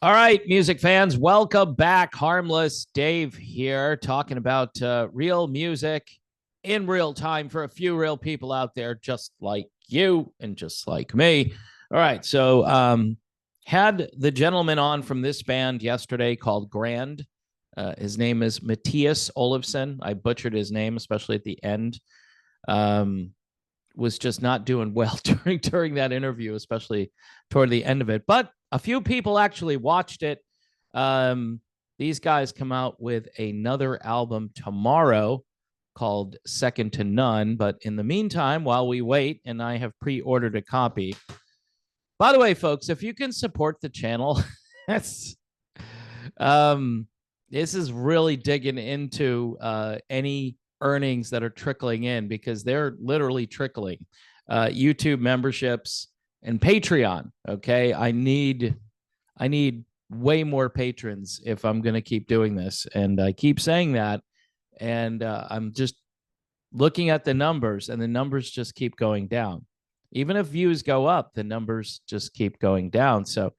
All right, music fans, welcome back. Harmless Dave here, talking about real music in real time for a few real people out there, just like you and just like me. All right, so had the gentleman on from this band yesterday called Grand. His name is Matthias Olofsson. I butchered his name, especially at the end. Um, was just not doing well during that interview, especially toward the end of it. But a few people actually watched it. Um, these guys come out with another album tomorrow called Second to None. But in the meantime, while we wait, and I have pre-ordered a copy. By the way, folks, if you can support the channel, that's this is really digging into any earnings that are trickling in, because they're literally trickling. YouTube memberships and Patreon. Okay, I need way more patrons if I'm going to keep doing this, and I keep saying that, and I'm just looking at the numbers, and the numbers just keep going down. Even if views go up, the numbers just keep going down. So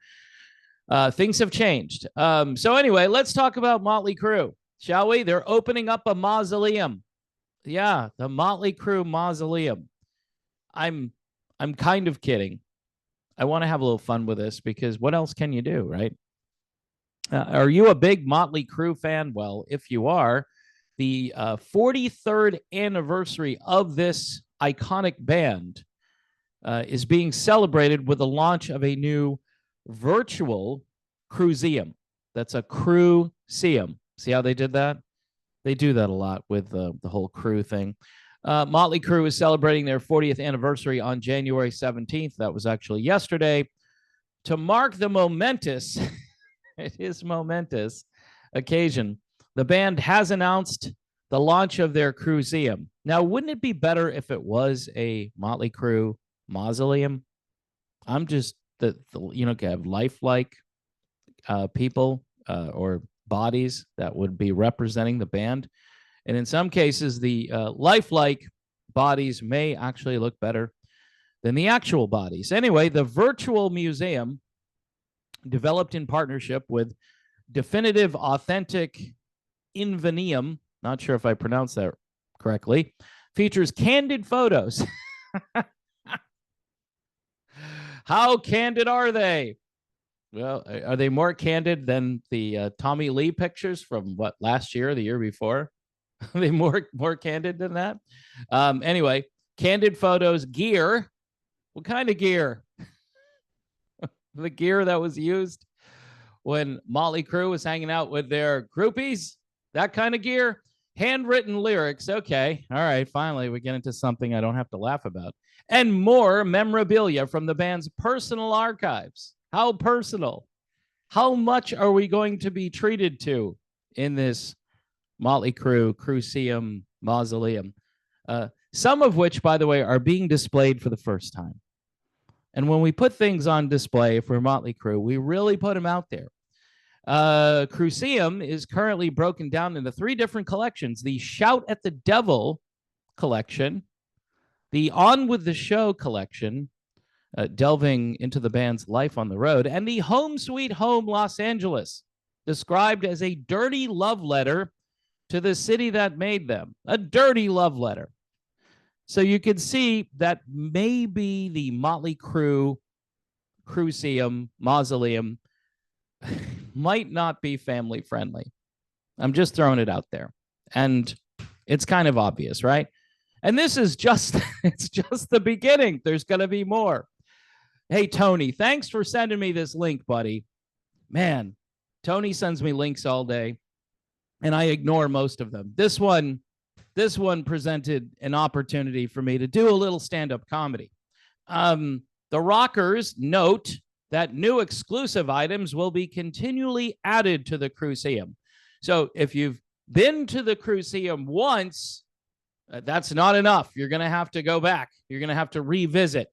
things have changed. So anyway, let's talk about Motley Crue, shall we? They're opening up a mausoleum. Yeah, the Motley Crue Mausoleum. I'm kind of kidding. I want to have a little fun with this, because what else can you do, right? Are you a big Motley Crue fan? Well, if you are, the 43rd anniversary of this iconic band is being celebrated with the launch of a new virtual Cruiseum. That's a Cruiseum. See how they did that? They do that a lot with the whole Crue thing. Motley Crue is celebrating their 40th anniversary on January 17th. That was actually yesterday. To mark the momentous, it is momentous occasion, the band has announced the launch of their Cruiseum. Now, wouldn't it be better if it was a Motley Crue mausoleum? I'm just have lifelike people or bodies that would be representing the band. And in some cases, the lifelike bodies may actually look better than the actual bodies. Anyway, the virtual museum, developed in partnership with Definitive Authentic Invenium, not sure if I pronounced that correctly, features candid photos. How candid are they? Well, are they more candid than the Tommy Lee pictures from last year, the year before? Are they more candid than that? Anyway, candid photos, gear. What kind of gear? The gear that was used when Motley Crue was hanging out with their groupies. That kind of gear. Handwritten lyrics. Okay, all right. Finally, we get into something I don't have to laugh about. And more memorabilia from the band's personal archives. How personal? How much are we going to be treated to in this Motley Crue Cruiseum Mausoleum? Some of which, by the way, are being displayed for the first time. And when we put things on display for Motley Crue, we really put them out there. Cruiseum is currently broken down into 3 different collections: the Shout at the Devil collection, the On with the Show collection, delving into the band's life on the road, and the Home Sweet Home Los Angeles, described as a dirty love letter to the city that made them. A dirty love letter. So you can see that maybe the Motley Crue Cruiseum Mausoleum might not be family friendly. I'm just throwing it out there. And it's kind of obvious, right? And this is just, it's just the beginning. There's going to be more. Hey, Tony, thanks for sending me this link, buddy. Man, Tony sends me links all day, and I ignore most of them. This one presented an opportunity for me to do a little stand-up comedy. The Rockers note that new exclusive items will be continually added to the Cruiseum. So if you've been to the Cruiseum once, that's not enough. You're going to have to go back. You're going to have to revisit.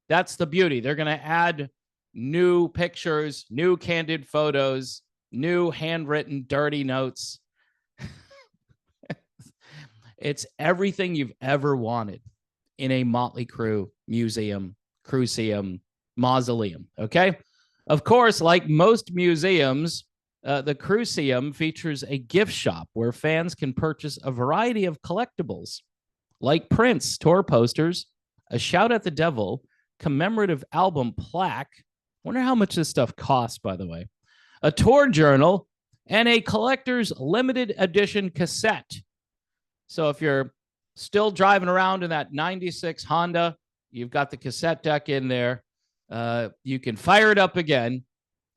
That's the beauty. They're going to add new pictures, new candid photos, new handwritten dirty notes. It's everything you've ever wanted in a Motley Crue museum, Cruiseum, mausoleum. Okay. Of course, like most museums, the Cruseum features a gift shop where fans can purchase a variety of collectibles like prints, tour posters, a Shout at the Devil, commemorative album plaque. Wonder how much this stuff costs, by the way. A tour journal, and a collector's limited edition cassette. So if you're still driving around in that 96 Honda, you've got the cassette deck in there. You can fire it up again.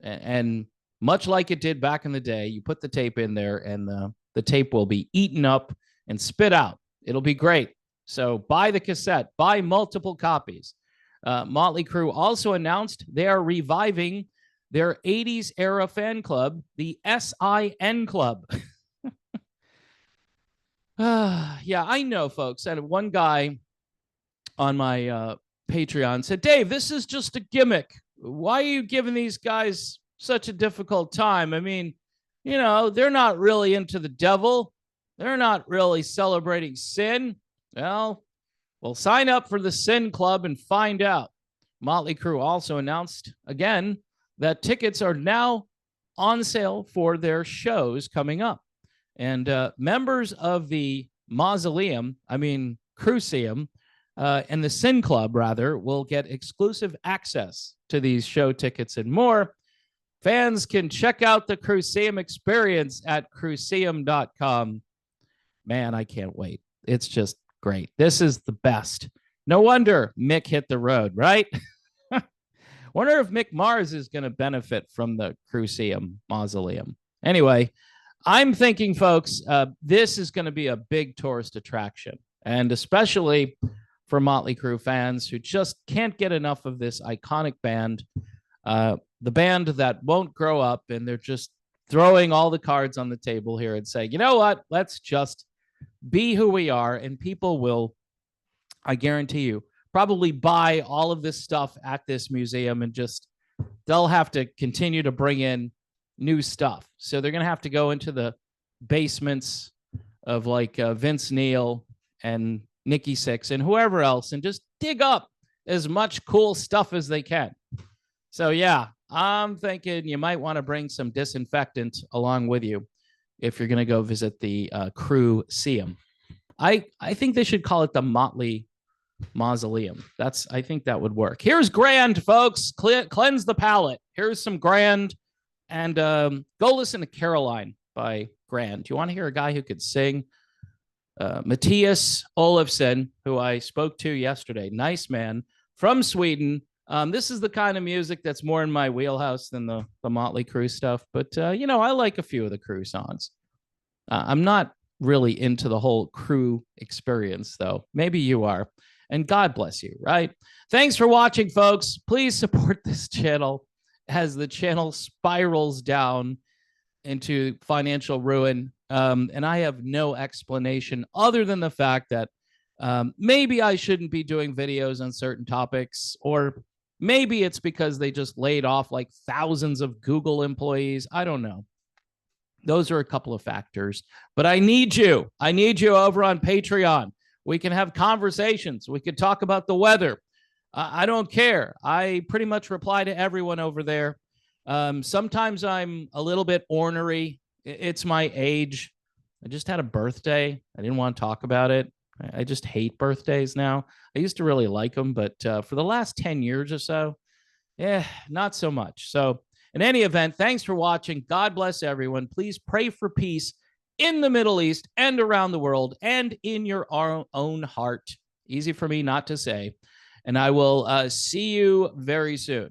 And much like it did back in the day, you put the tape in there and the tape will be eaten up and spit out. It'll be great. So buy the cassette, buy multiple copies. Motley Crue also announced they are reviving their 80s era fan club, the SIN Club. Yeah, I know, folks. And one guy on my Patreon said, Dave, this is just a gimmick. Why are you giving these guys such a difficult time? I mean, you know, they're not really into the devil. They're not really celebrating sin. Well, sign up for the Sin Club and find out. Motley Crue also announced again that tickets are now on sale for their shows coming up. And members of the Mausoleum, Cruseum, and the Sin Club, rather, will get exclusive access to these show tickets and more. Fans can check out the Cruseum experience at cruseum.com. Man, I can't wait. It's just great. This is the best. No wonder Mick hit the road, right? Wonder if Mick Mars is going to benefit from the Cruseum Mausoleum. Anyway, I'm thinking, folks, this is going to be a big tourist attraction, and especially for Motley Crue fans who just can't get enough of this iconic band, the band that won't grow up, and they're just throwing all the cards on the table here and saying, you know what, let's just be who we are, and people will, I guarantee you, probably buy all of this stuff at this museum, and just they'll have to continue to bring in new stuff. So they're going to have to go into the basements of like Vince Neil and Nikki Sixx and whoever else and just dig up as much cool stuff as they can. So yeah, I'm thinking you might want to bring some disinfectant along with you if you're going to go visit the Cruseum. I think they should call it the Motley Mausoleum. I think that would work. Here's Grand, folks. Cleanse the palate. Here's some Grand. And go listen to Caroline by Grand. Do you want to hear a guy who could sing? Matthias Olofsson, who I spoke to yesterday. Nice man from Sweden. This is the kind of music that's more in my wheelhouse than the Motley Crue stuff. But, you know, I like a few of the Crue songs. I'm not really into the whole Crue experience, though. Maybe you are. And God bless you, right? Thanks for watching, folks. Please support this channel as the channel spirals down into financial ruin. And I have no explanation other than the fact that maybe I shouldn't be doing videos on certain topics, or maybe it's because they just laid off like thousands of Google employees. I don't know. Those are a couple of factors. But I need you. I need you over on Patreon. We can have conversations. We could talk about the weather. I don't care. I pretty much reply to everyone over there. Sometimes I'm a little bit ornery. It's my age. I just had a birthday. I didn't want to talk about it. I just hate birthdays now. I used to really like them, but for the last 10 years or so, not so much. So in any event, thanks for watching. God bless everyone. Please pray for peace in the Middle East and around the world and in your own heart. Easy for me not to say. And I will see you very soon.